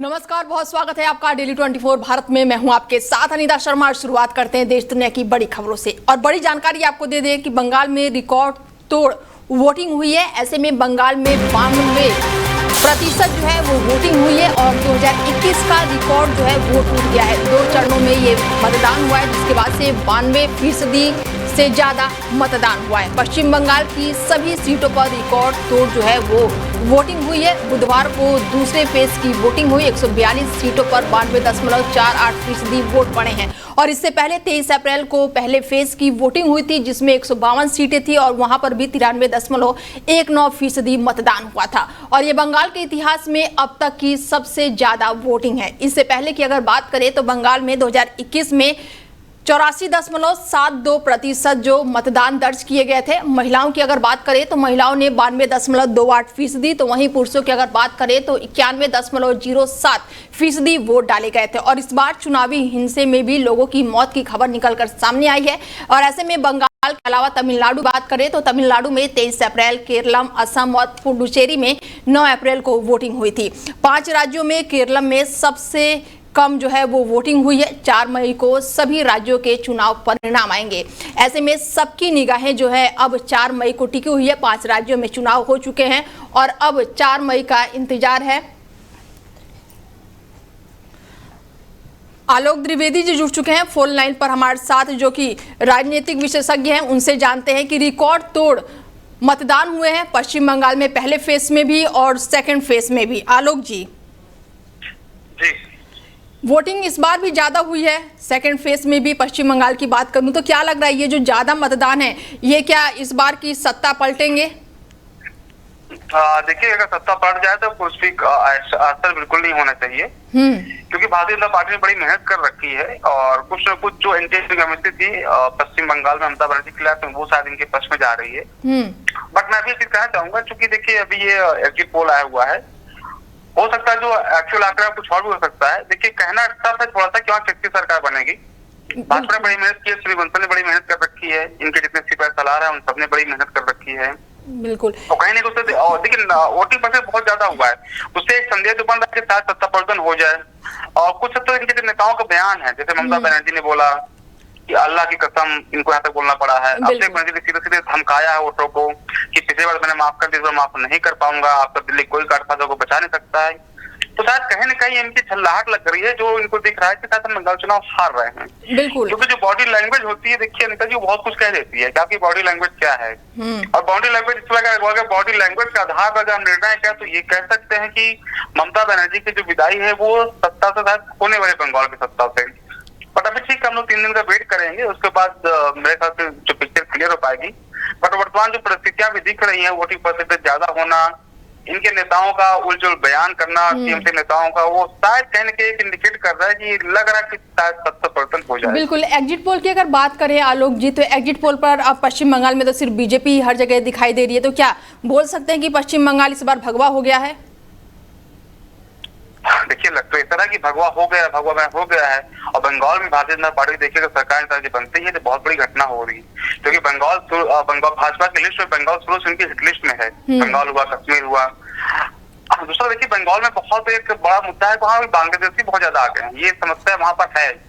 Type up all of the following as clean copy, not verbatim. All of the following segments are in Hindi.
नमस्कार, बहुत स्वागत है आपका डेली 24 भारत में। मैं हूं आपके साथ अनीता शर्मा। शुरुआत करते हैं देश दुनिया की बड़ी खबरों से और बड़ी जानकारी आपको दे दें कि बंगाल में रिकॉर्ड तोड़ वोटिंग हुई है। ऐसे में बंगाल में 92% जो है वो वोटिंग हुई है और 2021 का रिकॉर्ड जो है वो टूट गया है। 2 चरणों में ये मतदान हुआ है, जिसके बाद से 92% से ज्यादा मतदान हुआ है। पश्चिम बंगाल की सभी सीटों पर रिकॉर्ड तोड़ जो है वो वोटिंग हुई है। बुधवार को दूसरे फेज की वोटिंग हुई। 142 सीटों पर 92.48% वोट पड़े हैं और इससे पहले 23 अप्रैल को पहले फेज की वोटिंग हुई थी, जिसमें 152 सीटें थी और वहां पर भी 93.19% मतदान हुआ था और ये बंगाल के इतिहास में अब तक की सबसे ज्यादा वोटिंग है। इससे पहले की अगर बात करें तो बंगाल में 2021 में 84.72% जो मतदान दर्ज किए गए थे। महिलाओं की अगर बात करें तो महिलाओं ने 92.28% तो वहीं पुरुषों की अगर बात करें तो 91.07% वोट डाले गए थे। और इस बार चुनावी हिंसे में भी लोगों की मौत की खबर निकलकर सामने आई है। और ऐसे में बंगाल के अलावा तमिलनाडु बात करें तो तमिलनाडु में 23 अप्रैल, केरलम, असम और पुडुचेरी में 9 अप्रैल को वोटिंग हुई थी। 5 राज्यों में केरलम में सबसे कम जो है वो वोटिंग हुई है। 4 मई को सभी राज्यों के चुनाव परिणाम आएंगे। ऐसे में सबकी निगाहें जो है अब 4 मई को टिकी हुई है। 5 राज्यों में चुनाव हो चुके हैं और अब 4 मई का इंतजार है। आलोक द्विवेदी जी जुड़ चुके हैं फोन लाइन पर हमारे साथ, जो कि राजनीतिक विशेषज्ञ हैं। उनसे जानते हैं कि रिकॉर्ड तोड़ मतदान हुए हैं पश्चिम बंगाल में, पहले फेज में भी और सेकेंड फेज में भी। आलोक जी, वोटिंग इस बार भी ज्यादा हुई है, सेकंड फेज में भी पश्चिम बंगाल की बात करूं तो क्या लग रहा है ये जो ज्यादा मतदान है ये क्या इस बार की सत्ता पलटेंगे? देखिए, अगर सत्ता पलट जाए तो कुछ भी असर बिल्कुल नहीं होना चाहिए, क्योंकि भारतीय जनता पार्टी ने बड़ी मेहनत कर रखी है और कुछ न कुछ जो एंटी थी पश्चिम बंगाल में ममता बनर्जी के खिलाफ, वो शायद इनके पक्ष में जा रही है। बट मैं भी कहना चाहूंगा, चूंकि देखिए अभी ये एग्जिट पोल आया हुआ है, हो सकता है जो एक्चुअल आंकड़ा कुछ और भी हो सकता है। देखिए, कहना अच्छा था थोड़ा सा कि वहाँ किसकी सरकार बनेगी। भाजपा ने बड़ी मेहनत की है, श्री बंसल ने बड़ी मेहनत कर रखी है, इनके जितने सिपाही सलाह है उन सबने बड़ी मेहनत कर रखी है। बिल्कुल। तो कहीं नहीं उससे देखिए वोटिंग परसेंट बहुत ज्यादा हुआ है, उससे एक संदेश जो बन रहा है कि शायद सत्ता परिवर्तन हो जाए। और कुछ तो इनके नेताओं का बयान है, जैसे ममता बनर्जी ने बोला कि अल्लाह की कसम इनको यहाँ तक बोलना पड़ा है। अभिषेक बनर्जी ने सीधे सीधे धमकाया है वोटरों को कि पिछले बार मैंने माफ कर दिया, माफ नहीं कर पाऊंगा, आपका दिल्ली कोई गठबंधन को बचा नहीं सकता है। तो शायद कहीं न कहीं इनकी छल्लाहट लग रही है, जो इनको दिख रहा है कि शायद हम बंगाल चुनाव हार रहे हैं। बिल्कुल। क्योंकि जो बॉडी लैंग्वेज होती है, देखिए अनिता जी, बहुत कुछ कह देती है कि आपकी बॉडी लैंग्वेज क्या है। और बॉडी लैंग्वेज इस तरह बॉडी लैंग्वेज के आधार पर हम निर्णय क्या, तो ये कह सकते हैं कि ममता बनर्जी की जो विदाई है वो सत्ता से शायद होने वाले बंगाल की सत्ता से। बट अभी ठीक हम लोग 3 दिन का वेट करेंगे, उसके बाद मेरे ख्याल से जो पिक्चर क्लियर हो पाएगी। बट वर्तमान जो परिस्थितियां भी दिख रही है, वोटिंग परसेंटेज ज्यादा होना, इनके नेताओं का उलझुल बयान करना, टीएमसी नेताओं का, वो शायद कहीं न कहीं इंडिकेट कर रहा है कि लग रहा है कि शायद सत्ता परिवर्तन हो जाए। बिल्कुल। एग्जिट पोल की अगर बात करें आलोक जी, तो एग्जिट पोल पर अब पश्चिम बंगाल में तो सिर्फ बीजेपी हर जगह दिखाई दे रही है। तो क्या बोल सकते हैं कि पश्चिम बंगाल इस बार भगवा हो गया है? देखिए, लग तो इस तरह की भगवा हो गया है। और बंगाल में भारतीय जनता पार्टी देखिए अगर सरकार बनती है तो बहुत बड़ी घटना हो रही है, क्योंकि बंगाल भाजपा की लिस्ट में बंगाल शुरू से उनकी हिट लिस्ट में है। बंगाल हुआ, कश्मीर हुआ। दूसरा देखिए, बंगाल में बहुत एक बड़ा मुद्दा है, वहाँ बांग्लादेशी बहुत ज्यादा आ गए हैं, ये समस्या वहाँ पर है।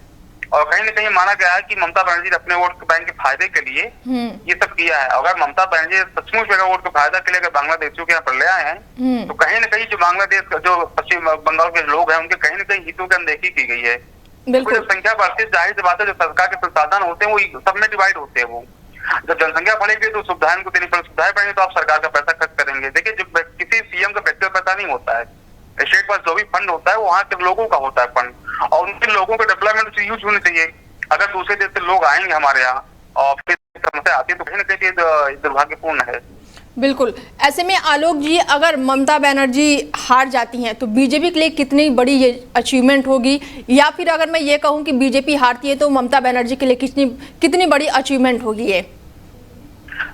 और कहीं न कहीं माना गया है कि ममता बनर्जी ने अपने वोट बैंक के फायदे के लिए ये सब किया है। अगर ममता बनर्जी सचमुच मेरा वोट के फायदा के लिए अगर बांग्लादेशियों के यहाँ पर ले आए हैं, तो कहीं न कहीं जो बांग्लादेश का जो पश्चिम बंगाल के लोग हैं उनके कहीं न कहीं हितों की अनदेखी की गई है। बिल्कुल। जब संख्या बढ़ती है, जाहिर सी बात है जो सरकार के संसाधन होते हैं वो सब में डिवाइड होते हैं। वो जब जनसंख्या बढ़ेगी तो सुविधाएं उनको देनी पड़ेगी, सुविधाएं बढ़ेंगी तो आप सरकार का पैसा खर्च करेंगे। देखिए, जब किसी सीएम का व्यक्तिगत पैसा नहीं होता है, स्टेट पर जो भी फंड होता है वो वहाँ के लोगों का होता है फंड, और उनके लोगों के डेवलपमेंट यूज होने चाहिए। अगर दूसरे देश से लोग आएंगे हमारे यहाँ और फिर समस्या आती है तो कहीं न कहीं दुर्भाग्यपूर्ण है। बिल्कुल। ऐसे में आलोक जी, अगर ममता बनर्जी हार जाती हैं तो बीजेपी के लिए कितनी बड़ी ये अचीवमेंट होगी, या फिर अगर मैं ये कहूं कि बीजेपी हारती है तो ममता बनर्जी के लिए कितनी बड़ी अचीवमेंट होगी ये?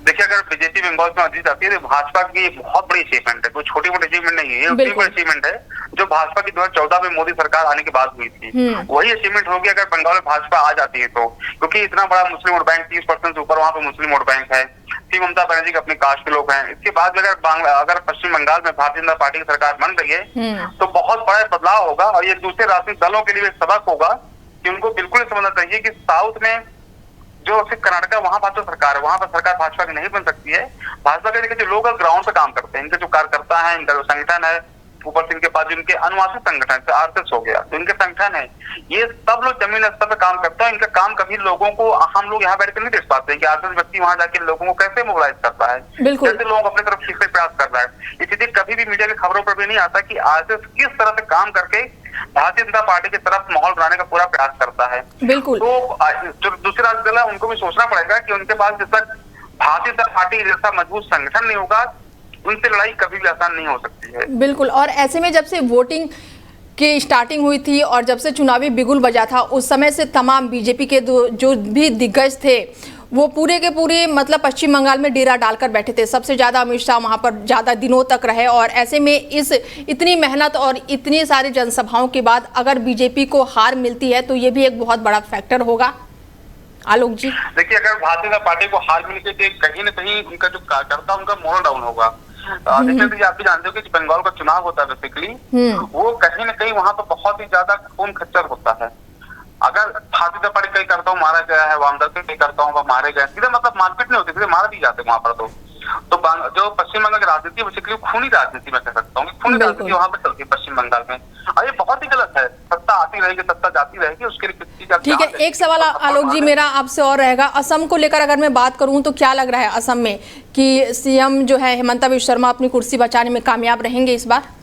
देखिए, अगर बीजेपी बंगाल में जीत जाती है तो भाजपा की बहुत बड़ी अचीवमेंट है, कोई छोटी मोटी अचीवमेंट नहीं है। ये उतनी बड़ी अचीवमेंट है जो भाजपा की 2014 में मोदी सरकार आने के बाद हुई थी, वही अचीवमेंट होगी अगर बंगाल में भाजपा आ जाती है तो। क्योंकि इतना बड़ा मुस्लिम वोट बैंक, 30% से ऊपर वहाँ पे मुस्लिम वोट बैंक है। कि ममता बनर्जी के अपने कास्ट के लोग हैं। इसके बाद अगर पश्चिम बंगाल में भारतीय जनता पार्टी की सरकार बन रही है तो बहुत बड़ा बदलाव होगा और ये दूसरे राजनीतिक दलों के लिए भी सबक होगा कि उनको बिल्कुल समझना चाहिए कि साउथ में जो सिर्फ कर्नाटका वहां भाजपा सरकार है, वहां पर सरकार भाजपा की नहीं बन सकती है। भाजपा के जो लोग ग्राउंड पे काम करते हैं, इनके जो कार्यकर्ता है, इनका जो संगठन है, ऊपर से इनके पास जो इनके अनुवासित संगठन आरएसएस हो गया, तो इनके संगठन है, ये सब लोग जमीन स्तर पर काम करते हैं। इनका काम कभी लोगों को हम लोग यहाँ बैठकर नहीं देख पाते हैं कि आरएसएस व्यक्ति वहां जाके लोगों को कैसे मोबिलाइज करता है, कैसे लोगों को अपनी तरफ खींचने प्रयास कर रहा है। इसलिए कभी भी मीडिया की खबरों पर भी नहीं आता कि आरएसएस किस तरह से काम करके भारतीय जनता पार्टी की तरफ माहौल बनाने का पूरा प्रयास करता है। बिल्कुल। तो जो दूसरे राजनीतिक दल है उनको भी सोचना पड़ेगा कि उनके पास जब तक भारतीय जनता पार्टी जैसा मजबूत संगठन नहीं होगा, उनसे लड़ाई कभी भी आसान नहीं हो सकती है। बिल्कुल। और ऐसे में जब से वोटिंग की स्टार्टिंग हुई थी और जब से चुनावी बिगुल बजा था, उस समय से तमाम बीजेपी के जो भी दिग्गज थे वो पूरे के पूरे मतलब पश्चिम बंगाल में डेरा डालकर बैठे थे। सबसे ज़्यादा अमित शाह वहाँ पर ज़्यादा दिनों तक रहे और ऐसे में इतनी मेहनत और इतनी सारी जनसभाओं के बाद अगर बीजेपी को हार मिलती है तो ये भी एक बहुत बड़ा फैक्टर होगा। आलोक जी, देखिए, अगर भारतीय जनता पार्टी को हार मिलती है तो कहीं न कहीं उनका जो कार्यकर्ता उनका मोरल डाउन होगा। जैसे आप भी जानते हो कि बंगाल का चुनाव होता है बेसिकली, वो कहीं न कहीं वहाँ पर बहुत ही ज्यादा खून खच्चर होता है। अगर भारतीय जनता पार्टी कई करता हूँ मारा गया है, वामदल के कई करता हूँ मारे गए, सीधे मतलब मारपीट नहीं होती, सीधे मार दी जाते वहां पर। तो जो पश्चिम बंगाल की राजनीति बेसिकली खूनी राजनीति मैं कह सकता हूँ, खूनी राजनीति वहां पर चलती है पश्चिम बंगाल में, और ये बहुत ही गलत है। सत्ता आती रहेगी, सत्ता जाती रहेगी, उसके लिए ठीक है। एक सवाल आलोक जी मेरा आपसे और रहेगा, असम को लेकर अगर मैं बात करूं तो क्या लग रहा है असम में कि सीएम जो है हेमंता बिस्वा शर्मा अपनी कुर्सी बचाने में कामयाब रहेंगे इस बार?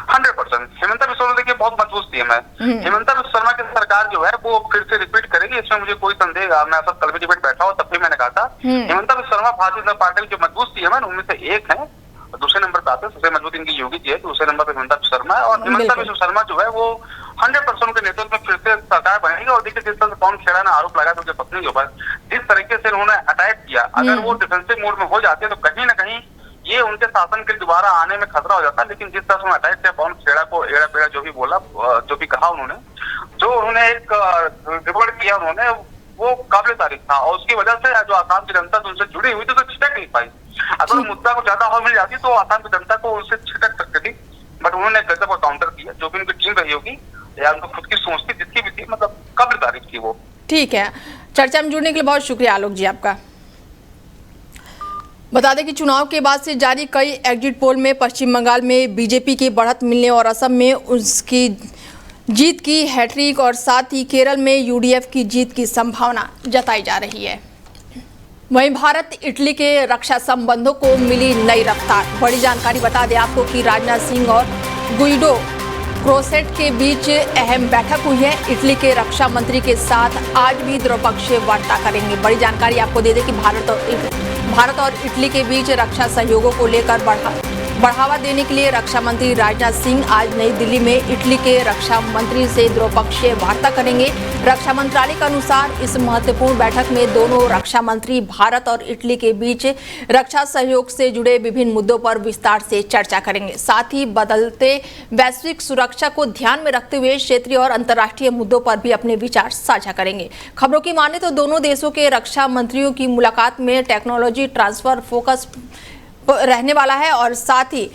100%। हेमंता बिस्वा शर्मा देखिए बहुत मजबूत सीएम है। हेमंता बिस्वा शर्मा की सरकार जो है वो फिर से रिपीट करेगी, इसमें मुझे कोई संदेह। मैं कल भी डिबेट बैठा हूँ, तब भी मैंने कहा था हेमंता बिस्वा शर्मा भारतीय जनता पार्टी के जो मजबूत सीएम है उनमें से एक है। दूसरे नंबर पर आते हैं, सबसे मजबूत इनकी योगी जी है, दूसरे नंबर पर हेमंता बिस्वा शर्मा है। और हेमंता बिस्वा शर्मा जो है वो 100% के नेतृत्व में फिर से सरकार बनेगी। और देखिए जिस तरह से पवन खेड़ा ने आरोप लगाया उनकी पत्नी के ऊपर, जिस तरीके से उन्होंने अटैक किया, अगर वो डिफेंसिव मोड में हो जाते हैं तो कहीं ना कहीं ये उनके शासन के दोबारा आने में खतरा हो जाता है। लेकिन जिस तरह से अटैक किया, पवन खेड़ा को एड़ा पेड़ा जो भी बोला, जो भी कहा उन्होंने, जो उन्होंने एक रिपोर्ट किया उन्होंने, वो काबिल तारीफ था। और उसकी वजह से जो आसाम की जनता जो उनसे जुड़ी हुई थी तो छिटक नहीं पाई। अगर मुद्दा को ज्यादा हवा मिल जाती तो आसाम की जनता को उससे छिटक सकती थी, बट उन्होंने गजब का काउंटर किया। जो भी उनकी टीम रही होगी या उनको खुद की सोच थी, जिसकी भी थी, मतलब काबिल तारीफ थी वो। ठीक है, चर्चा में जुड़ने के लिए बहुत शुक्रिया आलोक जी आपका। बता दें कि चुनाव के बाद से जारी कई एग्जिट पोल में पश्चिम बंगाल में बीजेपी की बढ़त मिलने और असम में उसकी जीत की हैट्रिक और साथ ही केरल में यूडीएफ की जीत की संभावना जताई जा रही है। वहीं भारत इटली के रक्षा संबंधों को मिली नई रफ्तार। बड़ी जानकारी बता दें आपको कि राजनाथ सिंह और गुइडो क्रोसेट के बीच अहम बैठक हुई है। इटली के रक्षा मंत्री के साथ आज भी द्विपक्षीय वार्ता करेंगे। बड़ी जानकारी आपको दे दें कि भारत और इटली के बीच रक्षा सहयोगों को लेकर बढ़ावा देने के लिए रक्षा मंत्री राजनाथ सिंह आज नई दिल्ली में इटली के रक्षा मंत्री से द्विपक्षीय वार्ता करेंगे। रक्षा मंत्रालय के अनुसार इस महत्वपूर्ण बैठक में दोनों रक्षा मंत्री भारत और इटली के बीच रक्षा सहयोग से जुड़े विभिन्न मुद्दों पर विस्तार से चर्चा करेंगे। साथ ही बदलते वैश्विक सुरक्षा को ध्यान में रखते हुए क्षेत्रीय और अंतर्राष्ट्रीय मुद्दों पर भी अपने विचार साझा करेंगे। खबरों की माने तो दोनों देशों के रक्षा मंत्रियों की मुलाकात में टेक्नोलॉजी ट्रांसफर फोकस रहने वाला है और साथ ही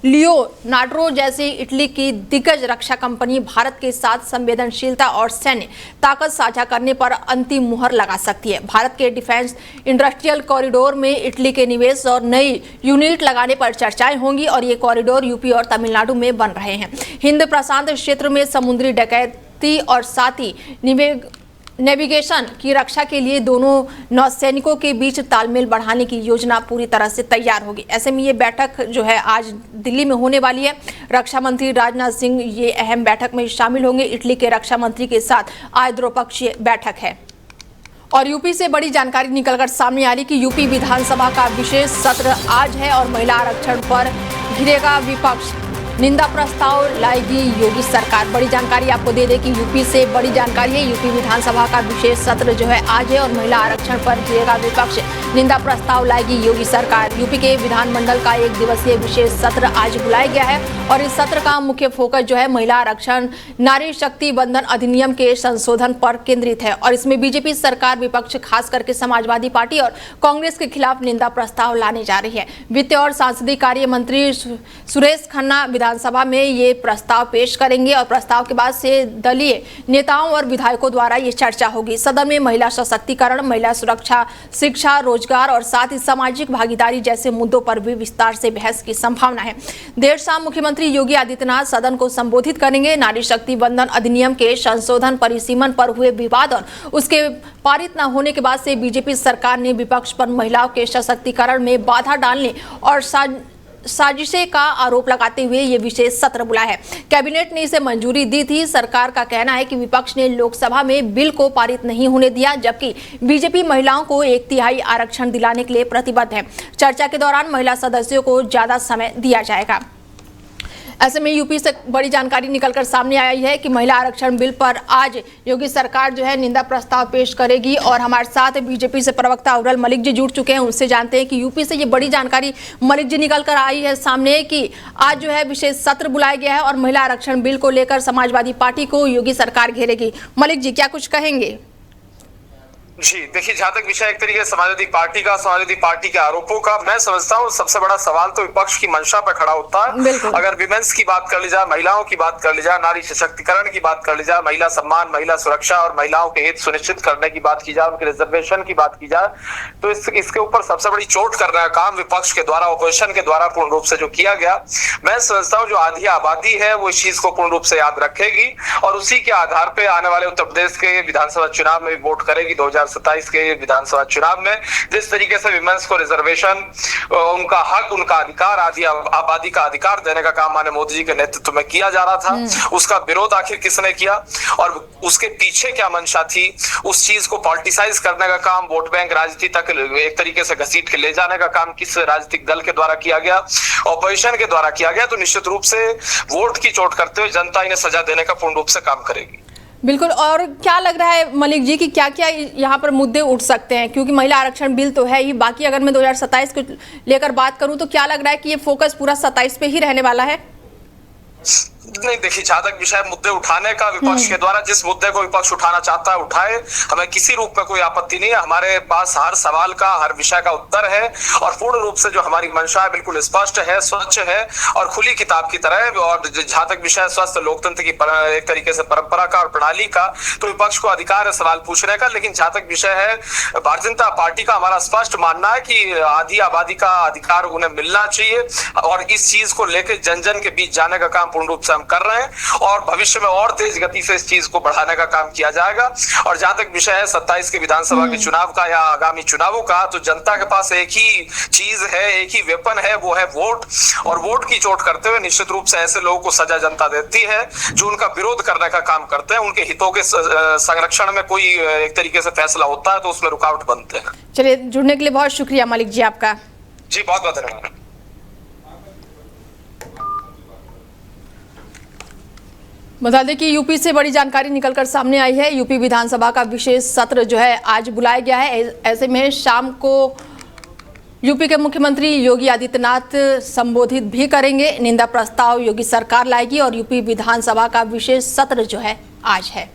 लियोनार्डो जैसी इटली की दिग्गज रक्षा कंपनी भारत के साथ संवेदनशीलता और सैन्य ताकत साझा करने पर अंतिम मुहर लगा सकती है। भारत के डिफेंस इंडस्ट्रियल कॉरिडोर में इटली के निवेश और नई यूनिट लगाने पर चर्चाएं होंगी और ये कॉरिडोर यूपी और तमिलनाडु में बन रहे हैं। हिंद प्रशांत क्षेत्र में समुद्री डकैती और साथ ही नेविगेशन की रक्षा के लिए दोनों नौसैनिकों के बीच तालमेल बढ़ाने की योजना पूरी तरह से तैयार होगी। ऐसे में ये बैठक जो है आज दिल्ली में होने वाली है। रक्षा मंत्री राजनाथ सिंह ये अहम बैठक में शामिल होंगे। इटली के रक्षा मंत्री के साथ आज द्विपक्षीय बैठक है। और यूपी से बड़ी जानकारी निकलकर सामने आ रही कि यूपी विधानसभा का विशेष सत्र आज है और महिला आरक्षण पर घिरेगा विपक्ष। निंदा प्रस्ताव लाएगी योगी सरकार। बड़ी जानकारी आपको दे दें कि यूपी से बड़ी जानकारी है। यूपी विधानसभा का विशेष सत्र जो है आज है और महिला आरक्षण पर गिरेगा विपक्ष। निंदा प्रस्ताव लाएगी योगी सरकार। यूपी के विधानमंडल का 1 दिवसीय विशेष सत्र आज बुलाया गया है और इस सत्र का मुख्य फोकस जो है महिला आरक्षण, नारी शक्ति बंधन अधिनियम के संशोधन पर केंद्रित है और इसमें बीजेपी सरकार विपक्ष खास करके समाजवादी पार्टी और कांग्रेस के खिलाफ निंदा प्रस्ताव लाने जा रही है। वित्त और संसदीय कार्य मंत्री सुरेश खन्ना विधानसभा में ये प्रस्ताव पेश करेंगे और प्रस्ताव के बाद से दलीय नेताओं और विधायकों द्वारा ये चर्चा होगी। सदन में महिला सशक्तिकरण, महिला सुरक्षा, शिक्षा, रोजगार और साथ ही सामाजिक भागीदारी जैसे मुद्दों पर भी विस्तार से बहस की संभावना है। देर शाम मुख्यमंत्री योगी आदित्यनाथ सदन को संबोधित करेंगे। नारी शक्ति बंधन अधिनियम के संशोधन परिसीमन पर हुए विवाद और उसके पारित न होने के बाद से बीजेपी सरकार ने विपक्ष पर महिलाओं के सशक्तिकरण में बाधा डालने और साजिशें का आरोप लगाते हुए ये विशेष सत्र बुलाया है। कैबिनेट ने इसे मंजूरी दी थी। सरकार का कहना है कि विपक्ष ने लोकसभा में बिल को पारित नहीं होने दिया, जबकि बीजेपी महिलाओं को 1/3 आरक्षण दिलाने के लिए प्रतिबद्ध है। चर्चा के दौरान महिला सदस्यों को ज्यादा समय दिया जाएगा। ऐसे में यूपी से बड़ी जानकारी निकलकर सामने आई है कि महिला आरक्षण बिल पर आज योगी सरकार जो है निंदा प्रस्ताव पेश करेगी और हमारे साथ बीजेपी से प्रवक्ता उरल मलिक जी जुड़ चुके हैं। उनसे जानते हैं कि यूपी से ये बड़ी जानकारी मलिक जी निकलकर आई है सामने कि आज जो है विशेष सत्र बुलाया गया है और महिला आरक्षण बिल को लेकर समाजवादी पार्टी को योगी सरकार घेरेगी। मलिक जी क्या कुछ कहेंगे? जी देखिए, जहां तक विषय एक तरीके से समाजवादी पार्टी के आरोपों का, मैं समझता हूँ सबसे बड़ा सवाल तो विपक्ष की मंशा पर खड़ा होता है। अगर विमेंस की बात कर ली जाए, महिलाओं की बात कर ली जाए, नारी सशक्तिकरण की बात कर ली जाए, महिला सम्मान, महिला सुरक्षा और महिलाओं के हित सुनिश्चित करने की बात की जाए, उनके रिजर्वेशन की बात की जाए, तो इसके ऊपर सबसे बड़ी चोट करने का काम विपक्ष के द्वारा, ऑपोजिशन के द्वारा पूर्ण रूप से जो किया गया, मैं समझता हूँ जो आधी आबादी है वो इस चीज को पूर्ण रूप से याद रखेगी और उसी के आधार पर आने वाले उत्तर प्रदेश के विधानसभा चुनाव में वोट करेगी। 2027 के विधानसभा चुनाव में जिस तरीके से विमेंस को रिजर्वेशन, उनका हक, उनका अधिकार, आदि आबादी का अधिकार देने का काम माननीय मोदी जी के नेतृत्व में किया जा रहा था, उसका विरोध आखिर किसने किया और उसके पीछे क्या मंशा थी, उस चीज को पॉलिटिसाइज करने का काम, वोट बैंक राजनीति तक एक तरीके से घसीट के ले जाने का काम किस राजनीतिक दल के द्वारा किया गया, ऑपोजिशन के द्वारा किया गया, तो निश्चित रूप से वोट की चोट करते हुए जनता इन्हें सजा देने का पूर्ण रूप से काम करेगी। बिल्कुल। और क्या लग रहा है मलिक जी कि क्या क्या यहाँ पर मुद्दे उठ सकते हैं, क्योंकि महिला आरक्षण बिल तो है ही, बाकी अगर मैं 2027 को लेकर बात करूं तो क्या लग रहा है कि ये फोकस पूरा 27 पे ही रहने वाला है? नहीं देखिए, जहां तक विषय मुद्दे उठाने का विपक्ष के द्वारा, जिस मुद्दे को विपक्ष उठाना चाहता है उठाए, हमें किसी रूप में कोई आपत्ति नहीं है। हमारे पास हर सवाल का, हर विषय का उत्तर है और पूर्ण रूप से जो हमारी मंशा है बिल्कुल स्पष्ट है, स्वच्छ है और खुली किताब की तरह है। और जहां तक विषय स्वस्थ लोकतंत्र की एक तरीके से परंपरा का और प्रणाली का, तो विपक्ष को अधिकार है सवाल पूछने का, लेकिन जहां तक विषय है भारतीय जनता पार्टी का, हमारा स्पष्ट मानना है कि आधी आबादी का अधिकार उन्हें मिलना चाहिए और इस चीज को लेकर जन जन के बीच जाने का काम पूर्ण रूप से हम कर रहे हैं और भविष्य में और तेज गति से इस चीज को बढ़ाने का काम किया जाएगा। और जहां तक विषय है 27 के विधानसभा के चुनाव का या आगामी चुनावों का, तो जनता के पास एक ही चीज है, एक ही वेपन है, वो है वोट। और वोट की चोट करते हुए निश्चित रूप से ऐसे लोगों को सजा जनता देती है जो उनका विरोध करने का काम करते हैं, उनके हितों के संरक्षण में कोई एक तरीके से फैसला होता है तो उसमें रुकावट बनते हैं। चलिए, जुड़ने के लिए बहुत शुक्रिया मलिक जी आपका। जी बहुत बहुत धन्यवाद। बता दें कि यूपी से बड़ी जानकारी निकलकर सामने आई है। यूपी विधानसभा का विशेष सत्र जो है आज बुलाया गया है। ऐसे में शाम को यूपी के मुख्यमंत्री योगी आदित्यनाथ संबोधित भी करेंगे। निंदा प्रस्ताव योगी सरकार लाएगी और यूपी विधानसभा का विशेष सत्र जो है आज है।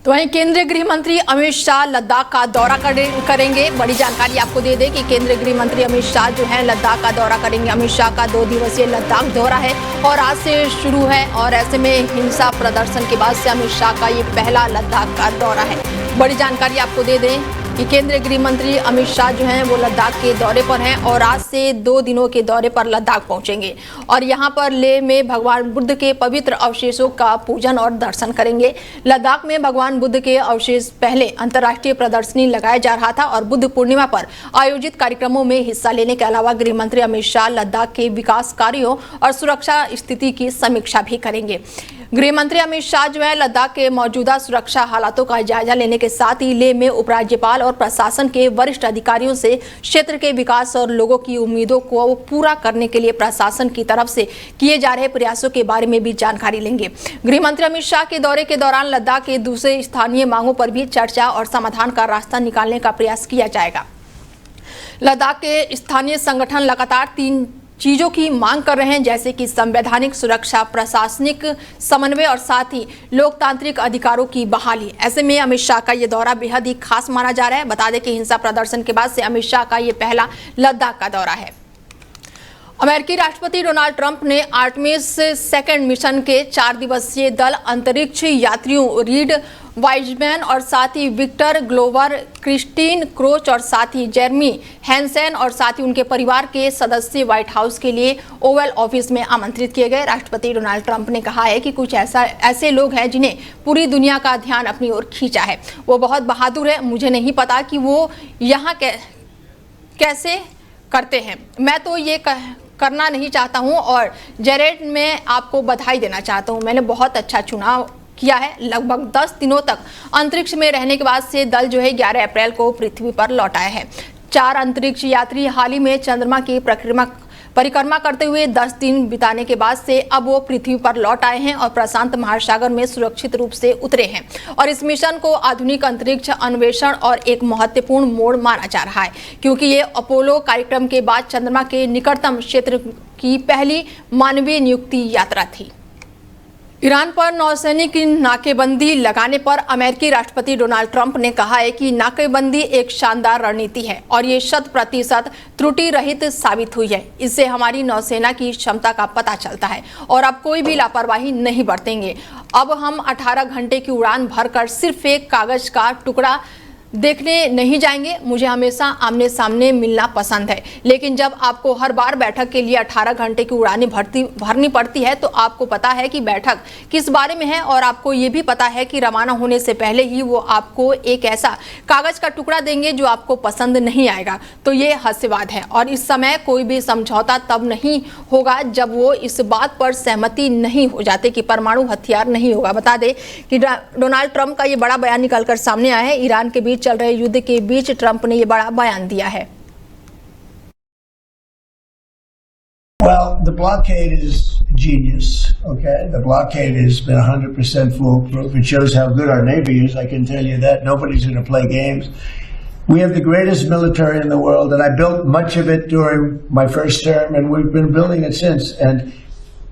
तो वहीं केंद्रीय गृह मंत्री अमित शाह लद्दाख का दौरा करेंगे। बड़ी जानकारी आपको दे दें कि केंद्रीय गृह मंत्री अमित शाह जो है लद्दाख का दौरा करेंगे। अमित शाह का 2 दिवसीय लद्दाख दौरा है और आज से शुरू है और ऐसे में हिंसा प्रदर्शन के बाद से अमित शाह का ये पहला लद्दाख का दौरा है। बड़ी जानकारी आपको दे दें कि केंद्रीय गृह मंत्री अमित शाह जो हैं वो लद्दाख के दौरे पर हैं और आज से 2 दिनों के दौरे पर लद्दाख पहुंचेंगे और यहां पर लेह में भगवान बुद्ध के पवित्र अवशेषों का पूजन और दर्शन करेंगे। लद्दाख में भगवान बुद्ध के अवशेष पहले अंतर्राष्ट्रीय प्रदर्शनी लगाया जा रहा था और बुद्ध पूर्णिमा पर आयोजित कार्यक्रमों में हिस्सा लेने के अलावा गृह मंत्री अमित शाह लद्दाख के विकास कार्यों और सुरक्षा स्थिति की समीक्षा भी करेंगे। गृह मंत्री अमित शाह जो है लद्दाख के मौजूदा सुरक्षा हालातों का जायजा लेने के साथ ही लेह में उपराज्यपाल और प्रशासन के वरिष्ठ अधिकारियों से क्षेत्र के विकास और लोगों की उम्मीदों को पूरा करने के लिए प्रशासन की तरफ से किए जा रहे प्रयासों के बारे में भी जानकारी लेंगे। गृह मंत्री अमित शाह के दौरे के दौरान लद्दाख के दूसरे स्थानीय मांगों पर भी चर्चा और समाधान का रास्ता निकालने का प्रयास किया जाएगा। लद्दाख के स्थानीय संगठन लगातार 3 चीजों की मांग कर रहे हैं, जैसे कि संवैधानिक सुरक्षा, प्रशासनिक समन्वय और साथ ही लोकतांत्रिक अधिकारों की बहाली। ऐसे में अमित शाह का ये दौरा बेहद ही खास माना जा रहा है। बता दें कि हिंसा प्रदर्शन के बाद से अमित शाह का ये पहला लद्दाख का दौरा है। अमेरिकी राष्ट्रपति डोनाल्ड ट्रंप ने आर्टेमिस सेकंड मिशन के 4 दिवसीय दल अंतरिक्ष यात्रियों रीड वाइजमैन और साथ ही विक्टर ग्लोवर, क्रिस्टीन क्रोच और साथ ही जेरमी हैंसन और साथ ही उनके परिवार के सदस्य व्हाइट हाउस के लिए ओवल ऑफिस में आमंत्रित किए गए। राष्ट्रपति डोनाल्ड ट्रंप ने कहा है कि कुछ ऐसे लोग हैं जिन्हें पूरी दुनिया का ध्यान अपनी ओर खींचा है। वो बहुत बहादुर है। मुझे नहीं पता कि वो यहाँ कैसे करते हैं। मैं तो ये करना नहीं चाहता हूं और जेरेड में आपको बधाई देना चाहता हूं। मैंने बहुत अच्छा चुनाव किया है। लगभग 10 दिनों तक अंतरिक्ष में रहने के बाद से दल जो है 11 अप्रैल को पृथ्वी पर लौट आए हैं। 4 अंतरिक्ष यात्री हाल ही में चंद्रमा की परिक्रमा करते हुए 10 दिन बिताने के बाद से अब वो पृथ्वी पर लौट आए हैं और प्रशांत महासागर में सुरक्षित रूप से उतरे हैं और इस मिशन को आधुनिक अंतरिक्ष अन्वेषण और एक महत्वपूर्ण मोड़ माना जा रहा है, क्योंकि ये अपोलो कार्यक्रम के बाद चंद्रमा के निकटतम क्षेत्र की पहली मानवीय नियुक्ति यात्रा थी। ईरान पर नौसैनिक नाकेबंदी लगाने पर अमेरिकी राष्ट्रपति डोनाल्ड ट्रंप ने कहा है कि नाकेबंदी एक शानदार रणनीति है और ये 100% त्रुटि रहित साबित हुई है। इससे हमारी नौसेना की क्षमता का पता चलता है और अब कोई भी लापरवाही नहीं बरतेंगे। अब हम 18 घंटे की उड़ान भरकर सिर्फ एक कागज का टुकड़ा देखने नहीं जाएंगे। मुझे हमेशा आमने सामने मिलना पसंद है, लेकिन जब आपको हर बार बैठक के लिए 18 घंटे की उड़ानें भरनी पड़ती है तो आपको पता है कि बैठक किस बारे में है और आपको ये भी पता है कि रवाना होने से पहले ही वो आपको एक ऐसा कागज का टुकड़ा देंगे जो आपको पसंद नहीं आएगा। तो ये हास्यवाद है और इस समय कोई भी समझौता तब नहीं होगा जब वो इस बात पर सहमति नहीं हो जाते कि परमाणु हथियार नहीं होगा। बता दें कि डोनाल्ड ट्रंप का ये बड़ा बयान निकलकर सामने आया है। ईरान के बीच चल रहे युद्ध के बीच ट्रंप ने ये बड़ा बयान दिया है। Well, the blockade is genius, okay? The blockade has been 100% foolproof. It shows how good our Navy is, I can tell you that. Nobody's going to play games. We have the greatest military in the world, and I built much of it during my first term, and we've been building it since. And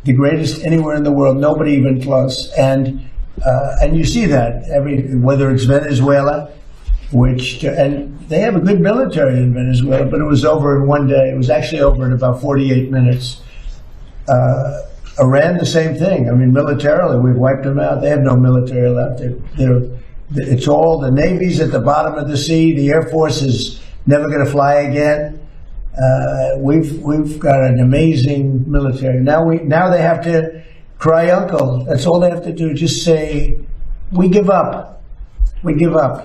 the greatest anywhere in the world, nobody even close. And you see that, whether it's Venezuela, and they have a good military in Venezuela, but it was over in one day. It was actually over in about 48 minutes. Iran, the same thing. I mean, militarily, we've wiped them out. They have no military left. It's all the Navy's at the bottom of the sea. The Air Force is never going to fly again. We've got an amazing military. Now they have to cry uncle. That's all they have to do. Just say, we give up. We give up.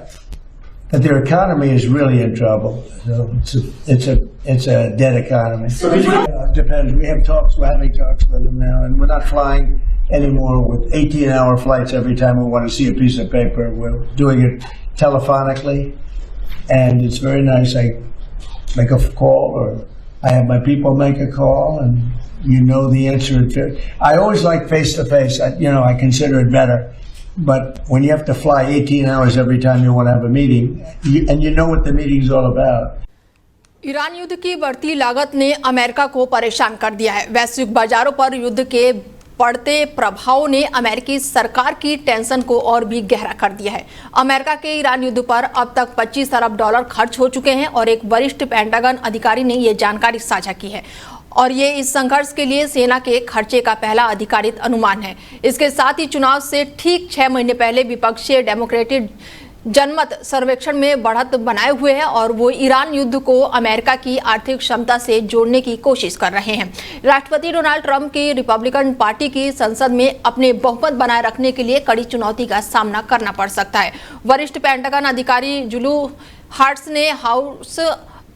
But their economy is really in trouble. So it's a dead economy. It depends. We have talks. We're having talks with them now, and we're not flying anymore with 18-hour flights every time we want to see a piece of paper. We're doing it telephonically, and it's very nice. I make a call, or I have my people make a call, and you know the answer. I always like face-to-face. I consider it better. But when you have to fly 18 hours every time you want to have a meeting, and you know what the meeting is all about. Iran युद्ध की बढ़ती लागत ने अमेरिका को परेशान कर दिया है। वैश्विक बाजारों पर युद्ध के बढ़ते प्रभाव ने अमेरिकी सरकार की टेंशन को और भी गहरा कर दिया है। अमेरिका के ईरान युद्ध पर अब तक $25 अरब खर्च हो चुके हैं और एक वरिष्ठ पेंटागन अधिकारी ने ये जानकारी साझा की है और ये इस संघर्ष के लिए सेना के खर्चे का पहला अधिकारित अनुमान है। इसके साथ ही चुनाव से ठीक 6 महीने पहले विपक्षी डेमोक्रेटिक जनमत सर्वेक्षण में बढ़त बनाए हुए हैं और वो ईरान युद्ध को अमेरिका की आर्थिक क्षमता से जोड़ने की कोशिश कर रहे हैं। राष्ट्रपति डोनाल्ड ट्रंप की रिपब्लिकन पार्टी की संसद में अपने बहुमत बनाए रखने के लिए कड़ी चुनौती का सामना करना पड़ सकता है। वरिष्ठ पेंटागन अधिकारी जुलू हार्ट्स ने हाउस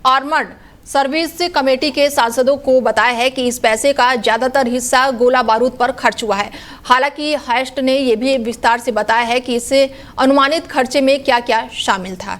आर्मर्ड सर्विस कमेटी के सांसदों को बताया है कि इस पैसे का ज्यादातर हिस्सा गोला बारूद पर खर्च हुआ है। हालांकि हेस्ट ने यह भी विस्तार से बताया है कि इससे अनुमानित खर्चे में क्या क्या शामिल था।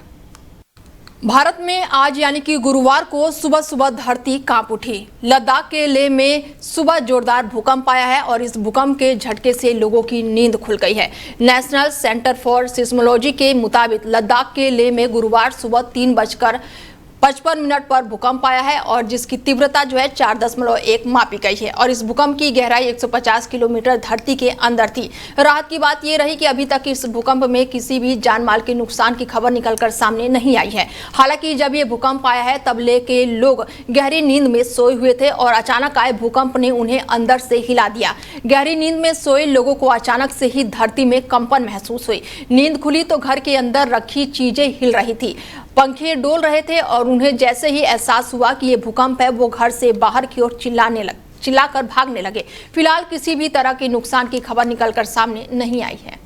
भारत में आज यानी कि गुरुवार को सुबह सुबह धरती कांप उठी। लद्दाख के लेह में सुबह जोरदार भूकंप आया है और इस भूकंप के झटके से लोगों की नींद खुल गई है। नेशनल सेंटर फॉर सिस्मोलॉजी के मुताबिक लद्दाख के लेह में गुरुवार सुबह 3:55 पर भूकंप आया है और जिसकी तीव्रता जो है 4.1 मापी गई है और इस भूकंप की गहराई 150 किलोमीटर धरती के अंदर थी। राहत की बात यह रही कि अभी तक इस भूकंप में किसी भी जान माल के नुकसान की खबर निकलकर सामने नहीं आई है। हालांकि जब ये भूकंप आया है तब लेह के लोग गहरी नींद में सोए हुए थे और अचानक आए भूकंप ने उन्हें अंदर से हिला दिया। गहरी नींद में सोए लोगों को अचानक से ही धरती में कंपन महसूस हुई। नींद खुली तो घर के अंदर रखी चीजें हिल रही थी, पंखे डोल रहे थे और उन्हें जैसे ही एहसास हुआ कि ये भूकंप है वो घर से बाहर की ओर चिल्लाकर भागने लगे। फिलहाल किसी भी तरह के नुकसान की खबर निकलकर सामने नहीं आई है।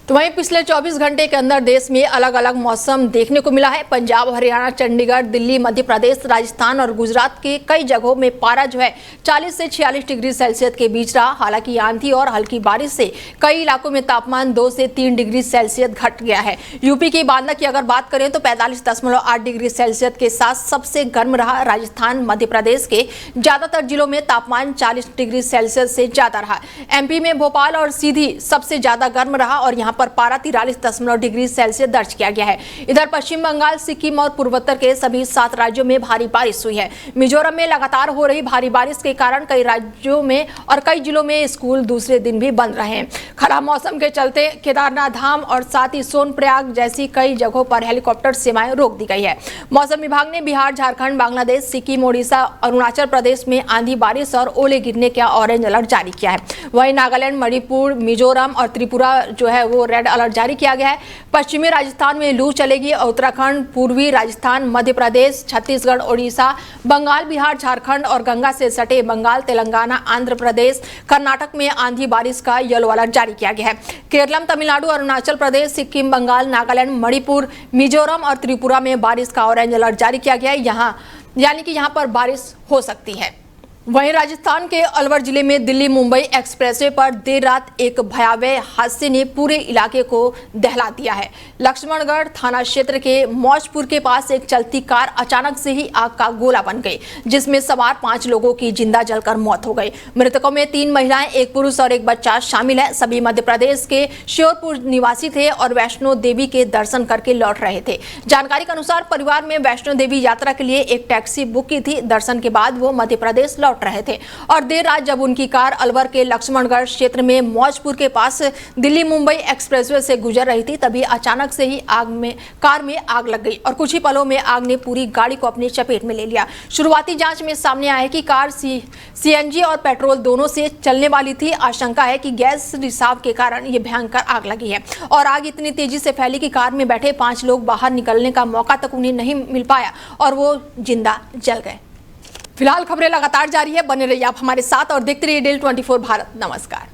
तो वहीं पिछले 24 घंटे के अंदर देश में अलग अलग मौसम देखने को मिला है। पंजाब, हरियाणा, चंडीगढ़, दिल्ली, मध्य प्रदेश, राजस्थान और गुजरात के कई जगहों में पारा जो है 40 से 46 डिग्री सेल्सियस के बीच रहा। हालांकि आंधी और हल्की बारिश से कई इलाकों में तापमान 2 से 3 डिग्री सेल्सियस घट गया है। यूपी की बांदा की अगर बात करें तो 45.8 डिग्री सेल्सियस के साथ सबसे गर्म रहा। राजस्थान, मध्य प्रदेश के ज्यादातर जिलों में तापमान 40 डिग्री सेल्सियस से ज्यादा रहा। एमपी में भोपाल और सीधी सबसे ज्यादा गर्म रहा और यहाँ पर पारा 43 डिग्री सेल्सियस दर्ज किया गया है। इधर पश्चिम बंगाल, सिक्किम और पूर्वोत्तर के सभी 7 राज्यों में भारी बारिश हुई है। मिजोरम में लगातार हो रही भारी बारिश के कारण कई राज्यों में और कई जिलों में स्कूल दूसरे दिन भी बंद रहे हैं। खराब मौसम के चलते केदारनाथ धाम और साथ ही सोनप्रयाग जैसी कई जगहों पर हेलीकॉप्टर सेवाएं रोक दी गई है। मौसम विभाग ने बिहार, झारखंड, बांग्लादेश, सिक्किम, ओडिशा, अरुणाचल प्रदेश में आंधी, बारिश और ओले गिरने का ऑरेंज अलर्ट जारी किया है। वहीं नागालैंड, मणिपुर, मिजोरम और त्रिपुरा जो है वो रेड अलर्ट जारी किया गया है। पश्चिमी राजस्थान में लू चलेगी। उत्तराखंड, पूर्वी राजस्थान, मध्य प्रदेश, छत्तीसगढ़, ओडिशा, बंगाल, बिहार, झारखंड और गंगा से सटे बंगाल, तेलंगाना, आंध्र प्रदेश, कर्नाटक में आंधी बारिश का येलो अलर्ट जारी किया गया है। केरलम, तमिलनाडु, अरुणाचल प्रदेश, सिक्किम, बंगाल, नागालैंड, मणिपुर, मिजोरम और त्रिपुरा में बारिश का ऑरेंज अलर्ट जारी किया गया है। यानी कि यहाँ पर बारिश हो सकती है। वहीं राजस्थान के अलवर जिले में दिल्ली मुंबई एक्सप्रेसवे पर देर रात एक भयावह हादसे ने पूरे इलाके को दहला दिया है। लक्ष्मणगढ़ थाना क्षेत्र के मौजपुर के पास एक चलती कार अचानक से ही आग का गोला बन गई, जिसमें सवार 5 लोगों की जिंदा जलकर मौत हो गई। मृतकों में 3 महिलाएं, एक पुरुष और एक बच्चा शामिल है। सभी मध्य प्रदेश के श्योरपुर निवासी थे और वैष्णो देवी के दर्शन करके लौट रहे थे। जानकारी के अनुसार परिवार में वैष्णो देवी यात्रा के लिए एक टैक्सी बुक की थी। दर्शन के बाद वो मध्य प्रदेश लौट रहे थे और देर रात जब उनकी कार अलवर के लक्ष्मणगढ़ क्षेत्र में मौजपुर के पास दिल्ली मुंबई एक्सप्रेसवे से गुजर रही थी, तभी अचानक से ही कार में आग लग गई और कुछ ही पलों में आग ने पूरी गाड़ी को अपनी चपेट में ले लिया। शुरुआती जांच में सामने आया कि कार सीएनजी और पेट्रोल दोनों से चलने वाली थी। आशंका है कि गैस रिसाव के कारण ये भयंकर आग लगी है और आग इतनी तेजी से फैली कि कार में बैठे 5 लोग बाहर निकलने का मौका तक उन्हें नहीं मिल पाया और वो जिंदा जल गए। फिलहाल खबरें लगातार जारी है। बने रहिए आप हमारे साथ और देखते रहिए डेली 24 भारत। नमस्कार।